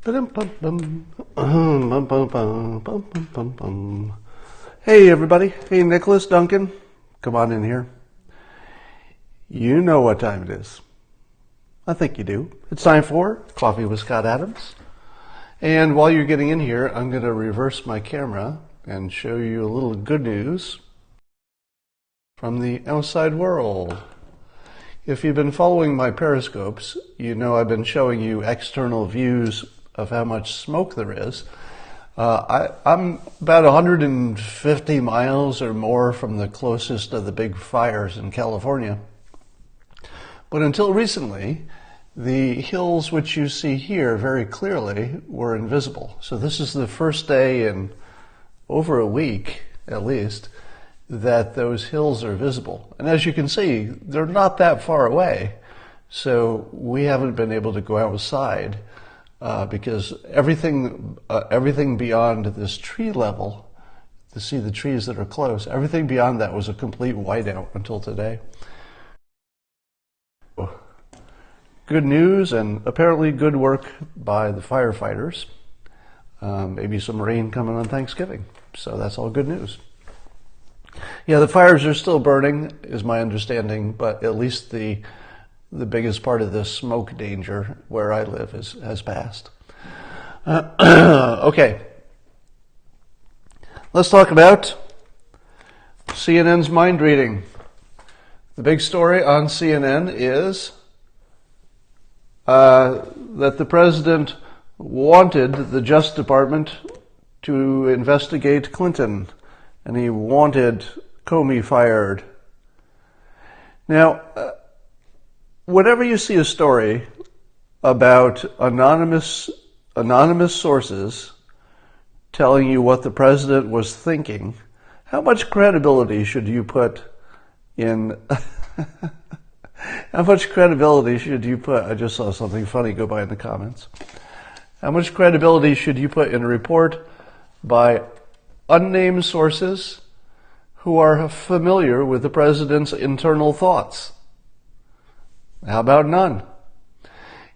Hey everybody. Hey Nicholas, Duncan. Come on in here. You know what time it is. I think you do. It's time for Coffee with Scott Adams. And while you're getting in here, I'm going to reverse my camera and show you a little good news from the outside world. If you've been following my periscopes, you know I've been showing you external views of how much smoke there is. I'm about 150 miles or more from the closest of the big fires in California. But until recently, the hills which you see here very clearly were invisible. So this is the first day in over a week, at least, that those hills are visible. And as you can see, they're not that far away. So we haven't been able to go outside because everything beyond this tree level, to see the trees that are close, everything beyond that was a complete whiteout until today. Good news, and apparently good work by the firefighters. Maybe some rain coming on Thanksgiving. So that's all good news. Yeah, the fires are still burning, is my understanding, but at least the biggest part of the smoke danger where I live has passed. Okay. Let's talk about CNN's mind reading. The big story on CNN is that the president wanted the Justice Department to investigate Clinton, and he wanted Comey fired. Now, whenever you see a story about anonymous sources telling you what the president was thinking, how much credibility should you put in? How much credibility should you put? I just saw something funny go by in the comments. How much credibility should you put in a report by unnamed sources who are familiar with the president's internal thoughts? How about none?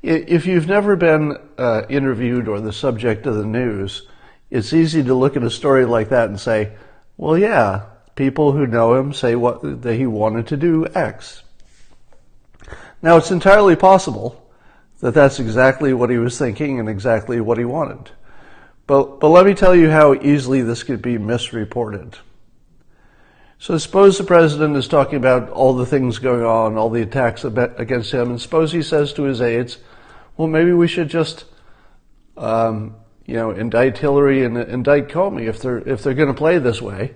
If you've never been interviewed or the subject of the news, it's easy to look at a story like that and say, well, yeah, people who know him say that he wanted to do X. Now, it's entirely possible that that's exactly what he was thinking and exactly what he wanted. But let me tell you how easily this could be misreported. So suppose the president is talking about all the things going on, all the attacks against him, and suppose he says to his aides, well, maybe we should just, indict Hillary and indict Comey. If they're going to play this way,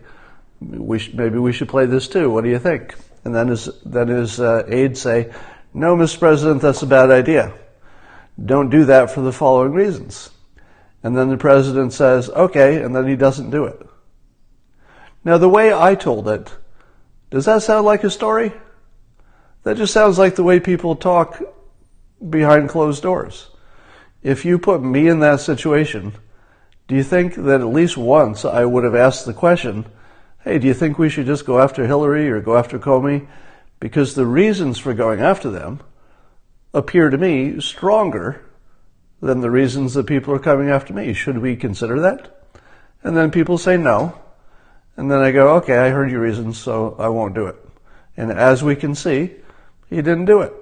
maybe we should play this too. What do you think? And then his aides say, no, Mr. President, that's a bad idea. Don't do that for the following reasons. And then the president says, okay, and then he doesn't do it. Now, the way I told it, does that sound like a story? That just sounds like the way people talk behind closed doors. If you put me in that situation, do you think that at least once I would have asked the question, hey, do you think we should just go after Hillary or go after Comey? Because the reasons for going after them appear to me stronger than the reasons that people are coming after me. Should we consider that? And then people say no. And then I go, okay, I heard your reasons, so I won't do it. And as we can see, he didn't do it.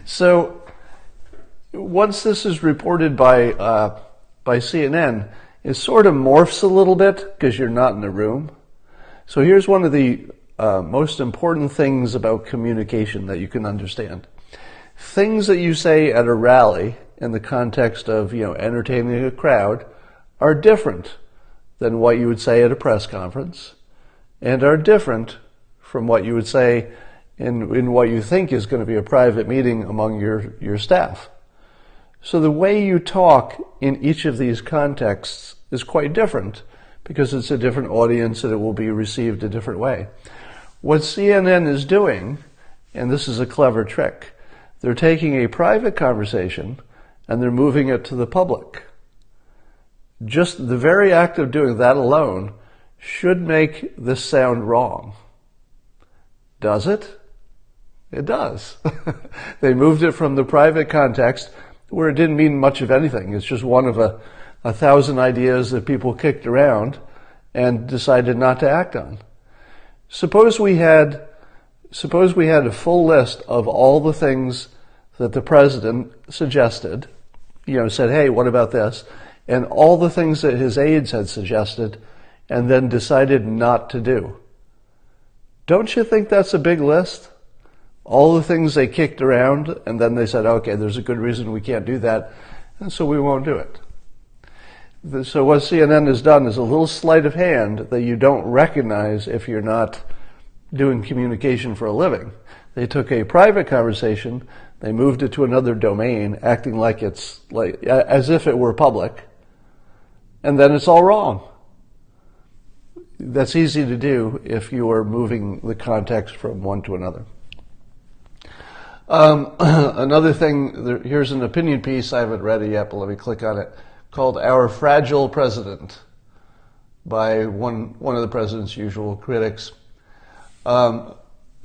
So once this is reported by CNN, it sort of morphs a little bit because you're not in the room. So here's one of the most important things about communication that you can understand. Things that you say at a rally in the context of, entertaining a crowd are different than what you would say at a press conference, and are different from what you would say in what you think is going to be a private meeting among your staff. So the way you talk in each of these contexts is quite different because it's a different audience and it will be received a different way. What CNN is doing, and this is a clever trick, they're taking a private conversation and they're moving it to the public. Just the very act of doing that alone should make this sound wrong. Does it? It does. They moved it from the private context where it didn't mean much of anything. It's just one of a thousand ideas that people kicked around and decided not to act on. Suppose we had a full list of all the things that the president suggested, said, hey, what about this? And all the things that his aides had suggested and then decided not to do. Don't you think that's a big list? All the things they kicked around and then they said, okay, there's a good reason we can't do that, and so we won't do it. So what CNN has done is a little sleight of hand that you don't recognize if you're not doing communication for a living. They took a private conversation, they moved it to another domain, acting like it's as if it were public, and then it's all wrong. That's easy to do if you are moving the context from one to another. Another thing, here's an opinion piece, I haven't read it yet, but let me click on it, called Our Fragile President by one of the president's usual critics. So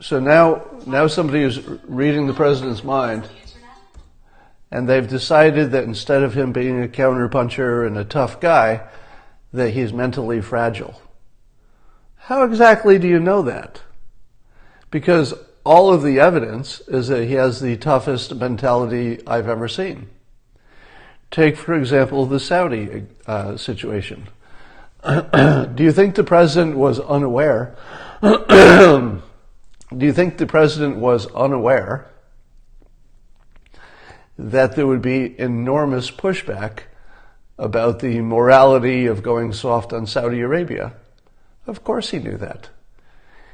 now somebody is reading the president's mind, and they've decided that instead of him being a counterpuncher and a tough guy, that he's mentally fragile. How exactly do you know that? Because all of the evidence is that he has the toughest mentality I've ever seen. Take, for example, the Saudi situation. Do you think the president was unaware? Do you think the president was unaware that there would be enormous pushback about the morality of going soft on Saudi Arabia? Of course he knew that.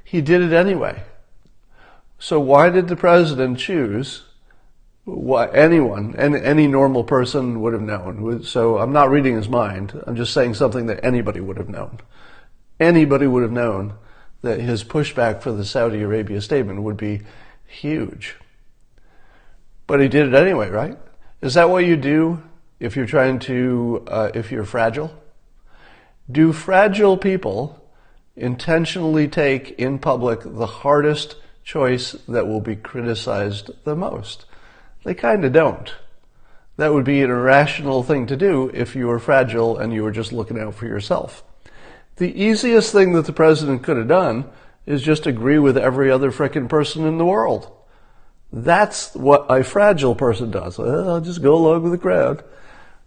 He did it anyway. So why did the president choose what anyone, any normal person would have known? So I'm not reading his mind. I'm just saying something that anybody would have known. Anybody would have known that his pushback for the Saudi Arabia statement would be huge. But he did it anyway, right? Is that what you do if you're trying to, if you're fragile? Do fragile people intentionally take in public the hardest choice that will be criticized the most? They kind of don't. That would be an irrational thing to do if you were fragile and you were just looking out for yourself. The easiest thing that the president could have done is just agree with every other frickin' person in the world. That's what a fragile person does. Well, I'll just go along with the crowd.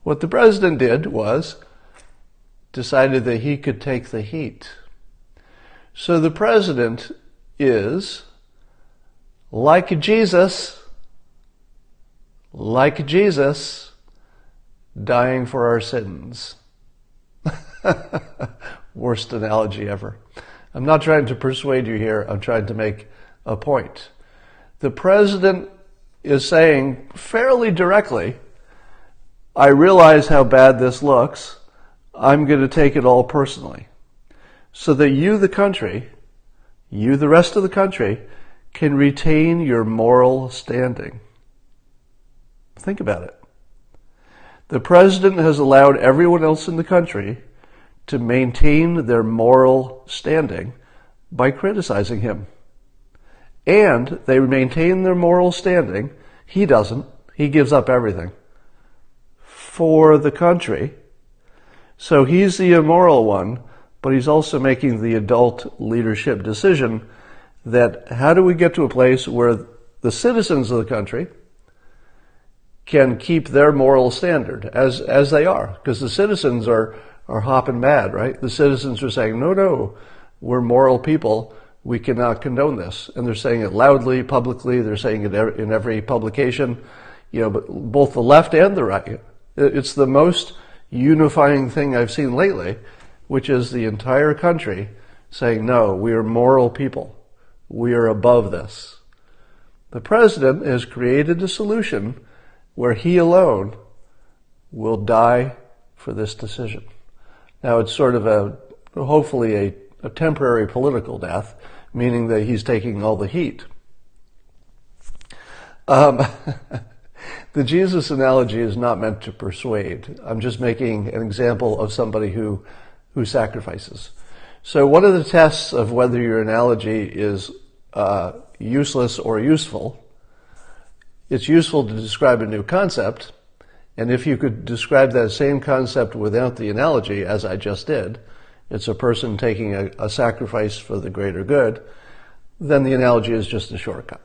What the president did was decided that he could take the heat. So the president is like Jesus, dying for our sins. Worst analogy ever. I'm not trying to persuade you here. I'm trying to make a point. The president is saying fairly directly, I realize how bad this looks. I'm going to take it all personally. So that you, the country, you, the rest of the country, can retain your moral standing. Think about it. The president has allowed everyone else in the country to maintain their moral standing by criticizing him. And they maintain their moral standing. He doesn't. He gives up everything for the country. So he's the immoral one, but he's also making the adult leadership decision that how do we get to a place where the citizens of the country can keep their moral standard as they are? Because the citizens are hopping mad, right? The citizens are saying, no, we're moral people. We cannot condone this. And they're saying it loudly, publicly. They're saying it in every publication, but both the left and the right. It's the most unifying thing I've seen lately, which is the entire country saying, no, we are moral people. We are above this. The president has created a solution where he alone will die for this decision. Now, it's sort of hopefully a temporary political death, meaning that he's taking all the heat. The Jesus analogy is not meant to persuade. I'm just making an example of somebody who sacrifices. So one of the tests of whether your analogy is useless or useful, it's useful to describe a new concept, And if you could describe that same concept without the analogy, as I just did, it's a person taking a sacrifice for the greater good, then the analogy is just a shortcut.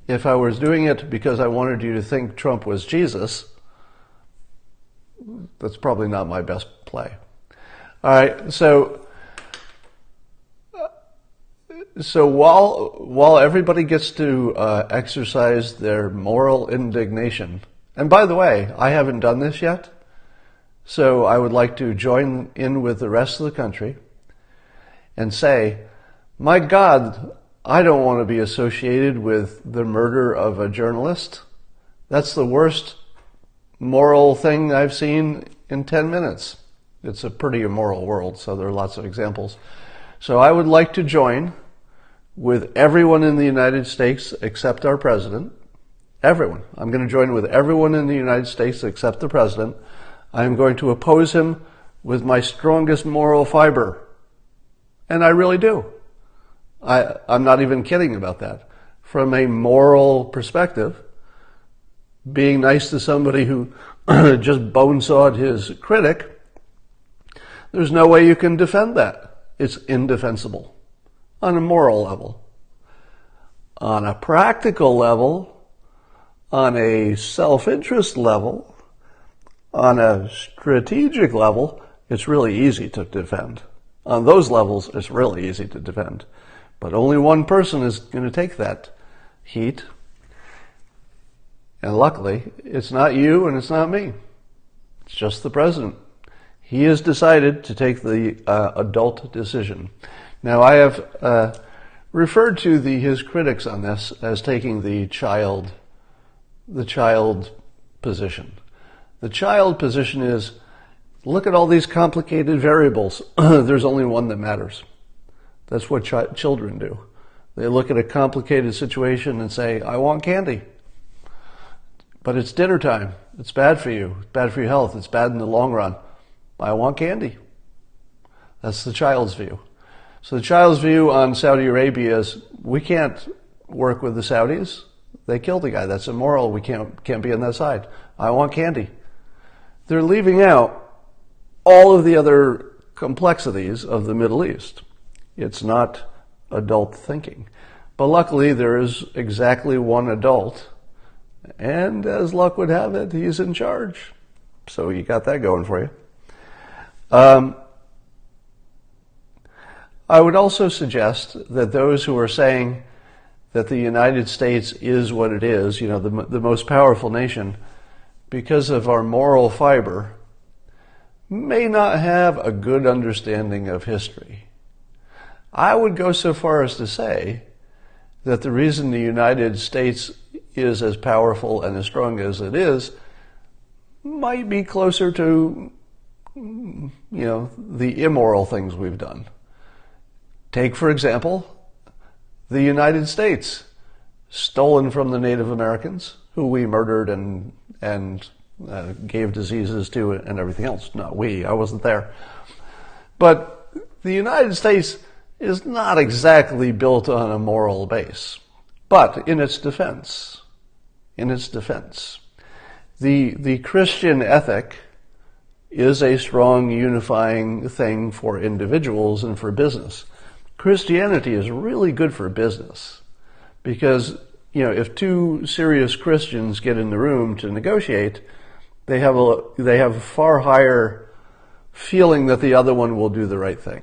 If I was doing it because I wanted you to think Trump was Jesus, that's probably not my best play. All right, so while everybody gets to exercise their moral indignation, and by the way, I haven't done this yet, so I would like to join in with the rest of the country and say, my God, I don't want to be associated with the murder of a journalist. That's the worst moral thing I've seen in 10 minutes. It's a pretty immoral world, so there are lots of examples. So I would like to join with everyone in the United States except our president. Everyone. I'm going to join with everyone in the United States except the president. I am going to oppose him with my strongest moral fiber. And I really do. I'm not even kidding about that. From a moral perspective, being nice to somebody who just bonesawed his critic, there's no way you can defend that. It's indefensible on a moral level. On a practical level, on a self-interest level, on a strategic level, it's really easy to defend. On those levels, it's really easy to defend. But only one person is going to take that heat. And luckily, it's not you and it's not me. It's just the president. He has decided to take the adult decision. Now, I have referred to his critics on this as taking the child position. The child position is, look at all these complicated variables. There's only one that matters. That's what children do. They look at a complicated situation and say, I want candy. But it's dinner time. It's bad for you. It's bad for your health. It's bad in the long run. I want candy. That's the child's view. So the child's view on Saudi Arabia is, we can't work with the Saudis. They killed the guy. That's immoral. We can't be on that side. I want candy. They're leaving out all of the other complexities of the Middle East. It's not adult thinking. But luckily, there is exactly one adult. And as luck would have it, he's in charge. So you got that going for you. I would also suggest that those who are saying that the United States is what it is, the most powerful nation, because of our moral fiber, may not have a good understanding of history. I would go so far as to say that the reason the United States is as powerful and as strong as it is might be closer to, the immoral things we've done. Take, for example, the United States, stolen from the Native Americans, who we murdered and gave diseases to and everything else. Not we, I wasn't there. But the United States is not exactly built on a moral base. But in its defense, the Christian ethic is a strong unifying thing for individuals and for business. Christianity is really good for business because, if two serious Christians get in the room to negotiate, they have a far higher feeling that the other one will do the right thing.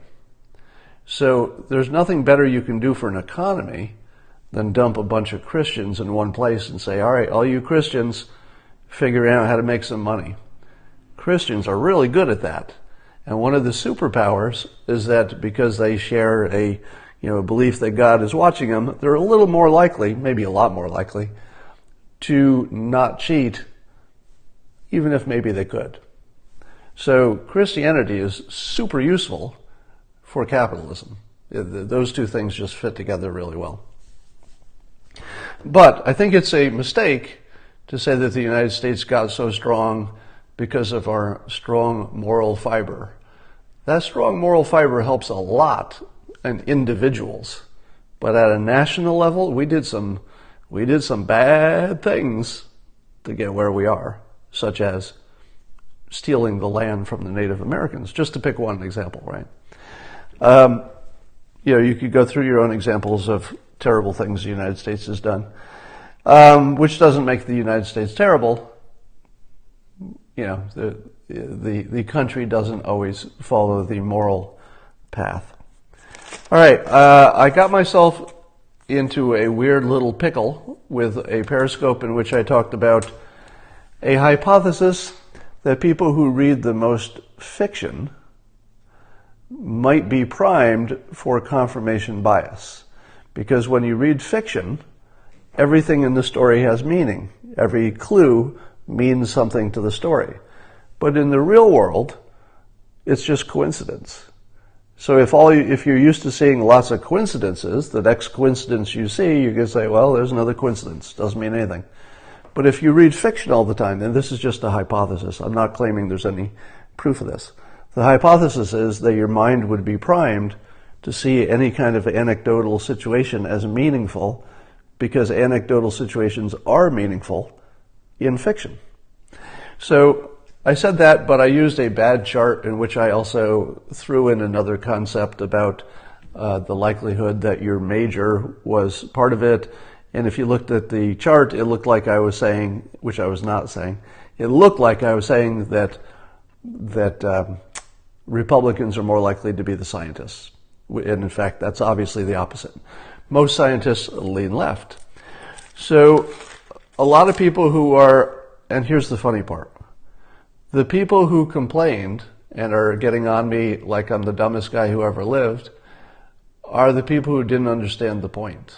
So there's nothing better you can do for an economy than dump a bunch of Christians in one place and say, all right, all you Christians, figure out how to make some money. Christians are really good at that. And one of the superpowers is that because they share a belief that God is watching them, they're a little more likely, maybe a lot more likely, to not cheat, even if maybe they could. So Christianity is super useful for capitalism. Those two things just fit together really well. But I think it's a mistake to say that the United States got so strong because of our strong moral fiber. That strong moral fiber helps a lot in individuals, but at a national level, we did some bad things to get where we are, such as stealing the land from the Native Americans, just to pick one example, right? You could go through your own examples of terrible things the United States has done, which doesn't make the United States terrible. The country doesn't always follow the moral path. All right, I got myself into a weird little pickle with a Periscope in which I talked about a hypothesis that people who read the most fiction might be primed for confirmation bias. Because when you read fiction, everything in the story has meaning. Every clue means something to the story. But in the real world, it's just coincidence. So if you're used to seeing lots of coincidences, the next coincidence you see, you can say, well, there's another coincidence. Doesn't mean anything. But if you read fiction all the time, and this is just a hypothesis, I'm not claiming there's any proof of this. The hypothesis is that your mind would be primed to see any kind of anecdotal situation as meaningful because anecdotal situations are meaningful in fiction. So I said that, but I used a bad chart in which I also threw in another concept about the likelihood that your major was part of it. And if you looked at the chart, it looked like I was saying, which I was not saying, it looked like I was saying that Republicans are more likely to be the scientists. And in fact, that's obviously the opposite. Most scientists lean left. So a lot of people who are, and here's the funny part, the people who complained and are getting on me like I'm the dumbest guy who ever lived are the people who didn't understand the point.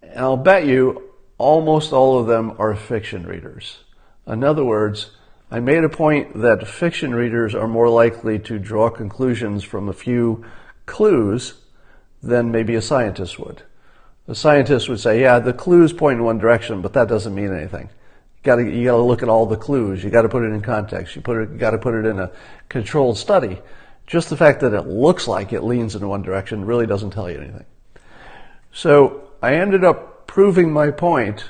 And I'll bet you almost all of them are fiction readers. In other words, I made a point that fiction readers are more likely to draw conclusions from a few clues than maybe a scientist would. A scientist would say, yeah, the clues point in one direction, but that doesn't mean anything. You gotta look at all the clues. You gotta put it in context. You gotta put it in a controlled study. Just the fact that it looks like it leans in one direction really doesn't tell you anything. So I ended up proving my point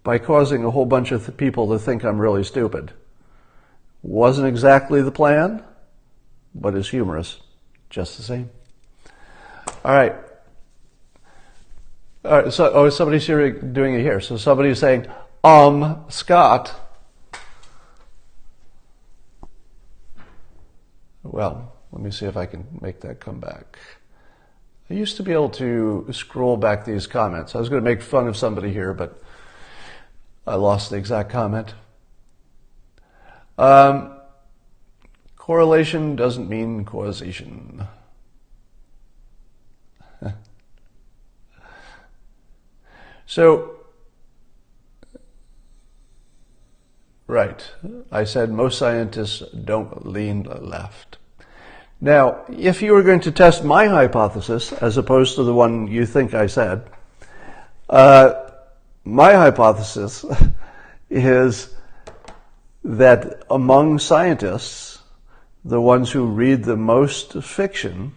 by causing a whole bunch of people to think I'm really stupid. Wasn't exactly the plan, but is humorous just the same. All right. So, somebody's here doing it here. So somebody's saying, Scott. Well, let me see if I can make that come back. I used to be able to scroll back these comments. I was going to make fun of somebody here, but I lost the exact comment. Correlation doesn't mean causation. So, right, I said most scientists don't lean left. Now, if you were going to test my hypothesis as opposed to the one you think I said, my hypothesis is that among scientists, the ones who read the most fiction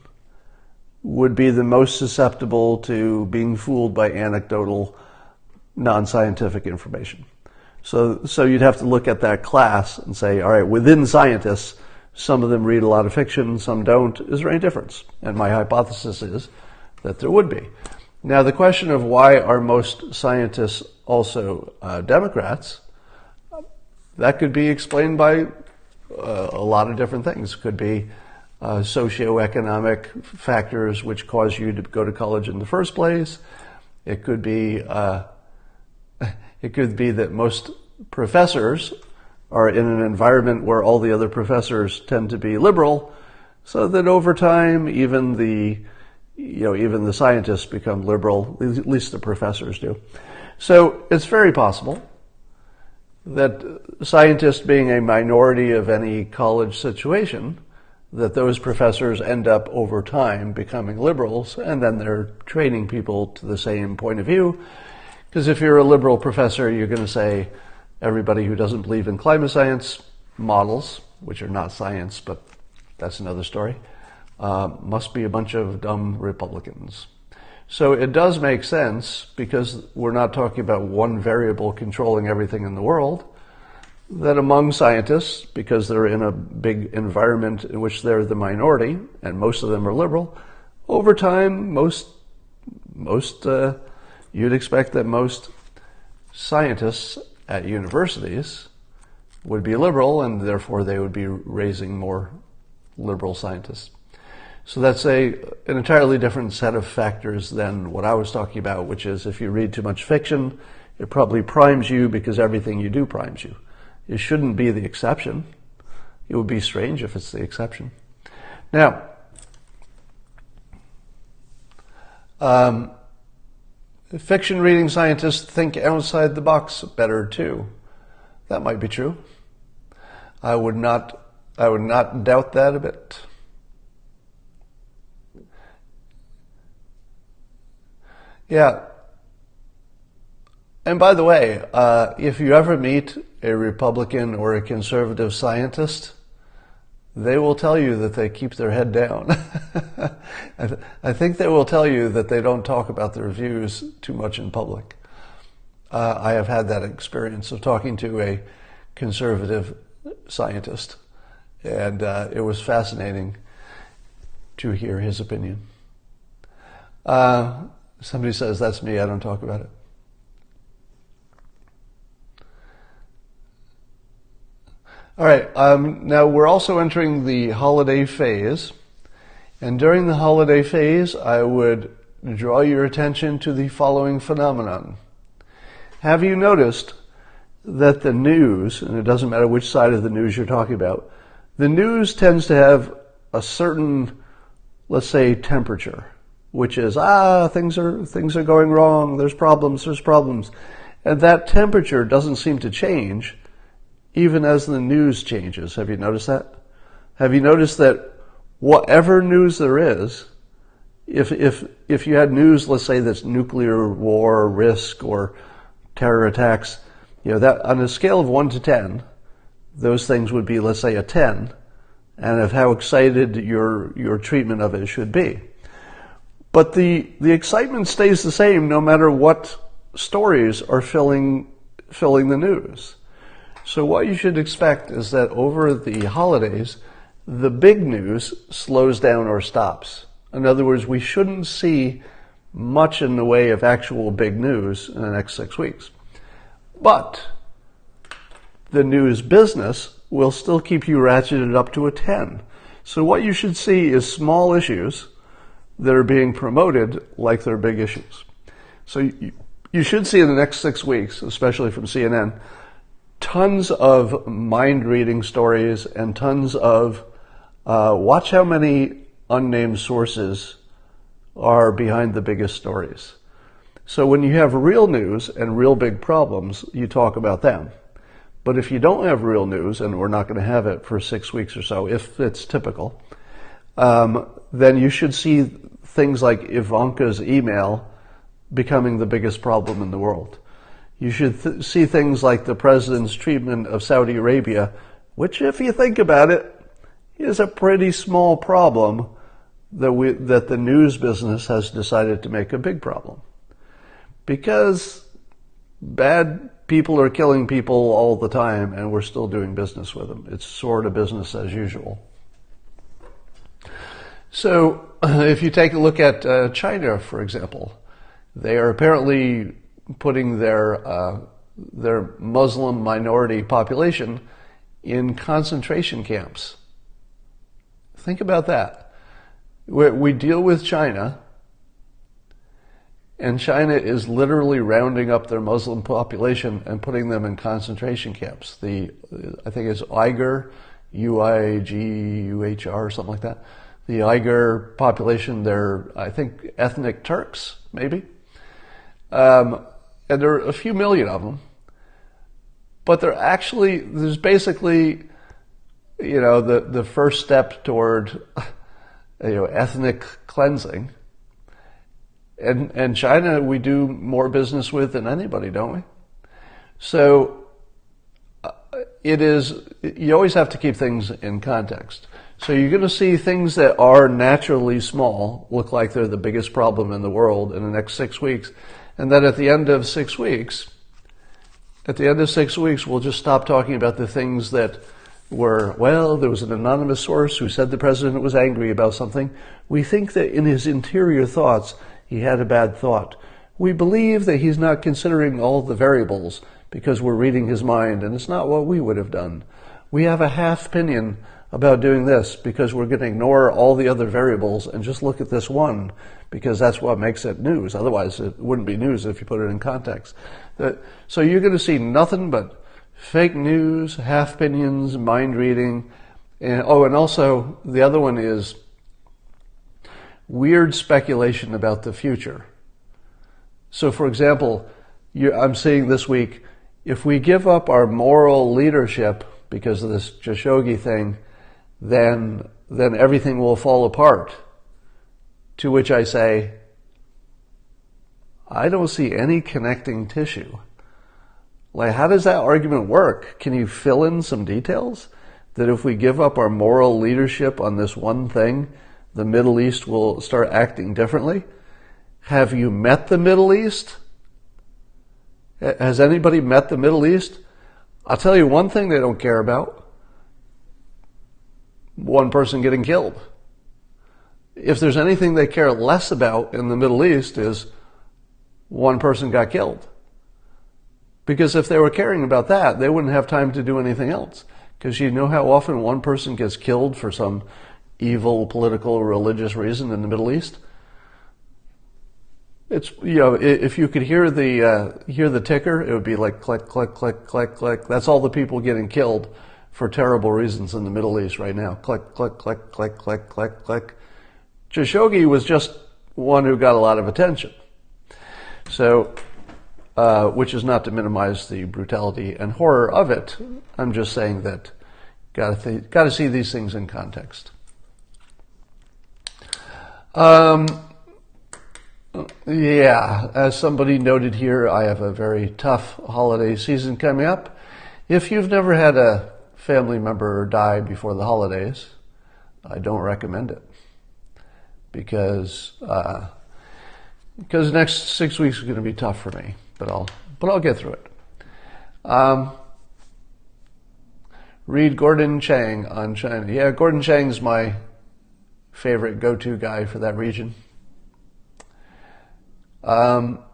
would be the most susceptible to being fooled by anecdotal, non-scientific information. So you'd have to look at that class and say, all right, within scientists, some of them read a lot of fiction, some don't. Is there any difference? And my hypothesis is that there would be. Now, the question of why are most scientists also Democrats, that could be explained by a lot of different things. It could be socioeconomic factors which cause you to go to college in the first place. It could be that most professors are in an environment where all the other professors tend to be liberal, so that over time even the scientists become liberal, at least the professors do. So it's very possible that scientists being a minority of any college situation, that those professors end up over time becoming liberals, and then they're training people to the same point of view. Because if you're a liberal professor, you're going to say everybody who doesn't believe in climate science models, which are not science, but that's another story, must be a bunch of dumb Republicans. So it does make sense, because we're not talking about one variable controlling everything in the world. that among scientists, because they're in a big environment in which they're the minority, and most of them are liberal, over time, you'd expect that most scientists at universities would be liberal, and therefore they would be raising more liberal scientists. So that's an entirely different set of factors than what I was talking about, which is if you read too much fiction, it probably primes you because everything you do primes you. It shouldn't be the exception. It would be strange if it's the exception. Now, fiction reading scientists think outside the box better too. That might be true. I would not doubt that a bit. Yeah. And by the way, if you ever meet a Republican or a conservative scientist, they will tell you that they keep their head down. I think they will tell you that they don't talk about their views too much in public. I have had that experience of talking to a conservative scientist, and it was fascinating to hear his opinion. Somebody says, that's me, I don't talk about it. All right, now we're also entering the holiday phase. And during the holiday phase, I would draw your attention to the following phenomenon. Have you noticed that the news, and it doesn't matter which side of the news you're talking about, the news tends to have a certain, let's say, temperature, which is, things are going wrong, there's problems. And that temperature doesn't seem to change even as the news changes. Have you noticed that? Have you noticed that whatever news there is, if you had news, let's say that's nuclear war risk or terror attacks, that on a scale of 1 to 10, those things would be, let's say, a 10, and of how excited your treatment of it should be. But the excitement stays the same no matter what stories are filling the news. So what you should expect is that over the holidays, the big news slows down or stops. In other words, we shouldn't see much in the way of actual big news in the next 6 weeks. But the news business will still keep you ratcheted up to a 10. So what you should see is small issues that are being promoted like they're big issues. So you should see in the next 6 weeks, especially from CNN, tons of mind-reading stories and tons of watch how many unnamed sources are behind the biggest stories. So when you have real news and real big problems, you talk about them. But if you don't have real news, and we're not going to have it for 6 weeks or so, if it's typical, then you should see things like Ivanka's email becoming the biggest problem in the world. You should see things like the president's treatment of Saudi Arabia, which, if you think about it, is a pretty small problem that the news business has decided to make a big problem. Because bad people are killing people all the time, and we're still doing business with them. It's sort of business as usual. So if you take a look at China, for example, they are apparently putting their Muslim minority population in concentration camps. Think about that. We deal with China, and China is literally rounding up their Muslim population and putting them in concentration camps. I think it's Uyghur, UIGUHR, or something like that. The Uyghur population, they're, I think, ethnic Turks, maybe. And there are a few million of them. But there's basically, the first step toward, ethnic cleansing. And China, we do more business with than anybody, don't we? So you always have to keep things in context. So you're going to see things that are naturally small look like they're the biggest problem in the world in the next 6 weeks. And then at the end of 6 weeks, At the end of 6 weeks, we'll just stop talking about the things that were, well, there was an anonymous source who said the president was angry about something. We think that in his interior thoughts, he had a bad thought. We believe that he's not considering all the variables because we're reading his mind, and it's not what we would have done. We have a half opinion about doing this because we're going to ignore all the other variables and just look at this one because that's what makes it news. Otherwise, it wouldn't be news if you put it in context. So you're going to see nothing but fake news, half opinions, mind reading, and also the other one is weird speculation about the future. So, for example, I'm seeing this week, if we give up our moral leadership because of this Khashoggi thing, then everything will fall apart. To which I say, I don't see any connecting tissue. Like, how does that argument work? Can you fill in some details? That if we give up our moral leadership on this one thing, the Middle East will start acting differently? Have you met the Middle East? Has anybody met the Middle East? I'll tell you one thing they don't care about. One person getting killed. If there's anything they care less about in the Middle East is one person got killed. Because if they were caring about that, they wouldn't have time to do anything else. Because you know how often one person gets killed for some evil political or religious reason in the Middle East? It's, if you could hear the ticker, it would be like click, click, click, click, click. That's all the people getting killed for terrible reasons in the Middle East right now. Click, click, click, click, click, click, click. Khashoggi was just one who got a lot of attention. So, which is not to minimize the brutality and horror of it. I'm just saying that got to see these things in context. Yeah, as somebody noted here, I have a very tough holiday season coming up. If you've never had a family member die before the holidays, I don't recommend it. Because the next 6 weeks is going to be tough for me, but I'll get through it. Read Gordon Chang on China. Yeah, Gordon Chang's my favorite go-to guy for that region. Well,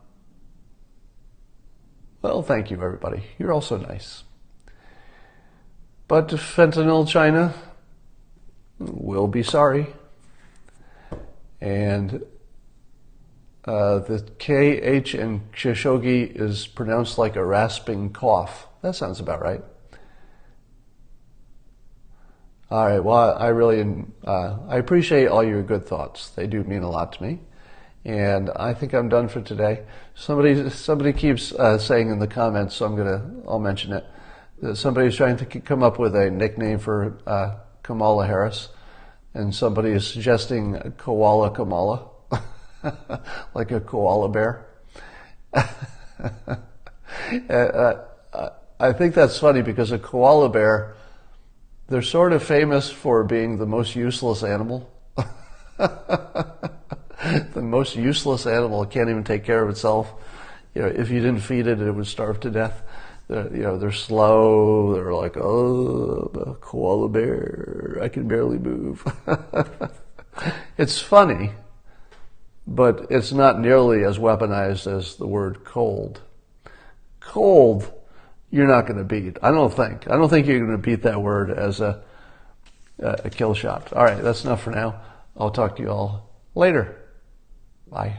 thank you, everybody. You're all so nice. But fentanyl China will be sorry. And the KH in Khashoggi is pronounced like a rasping cough. That sounds about right. All right, well, I appreciate all your good thoughts. They do mean a lot to me. And I think I'm done for today. Somebody keeps saying in the comments, so I'll mention it. That somebody's trying to come up with a nickname for Kamala Harris, and somebody is suggesting Koala Kamala, like a koala bear. I think that's funny because a koala bear, they're sort of famous for being the most useless animal. The most useless animal can't even take care of itself. If you didn't feed it, it would starve to death. They're slow. They're like, oh, a koala bear, I can barely move. It's funny, but it's not nearly as weaponized as the word cold. Cold, you're not going to beat. I don't think you're going to beat that word as a kill shot. All right, that's enough for now. I'll talk to you all later. Bye.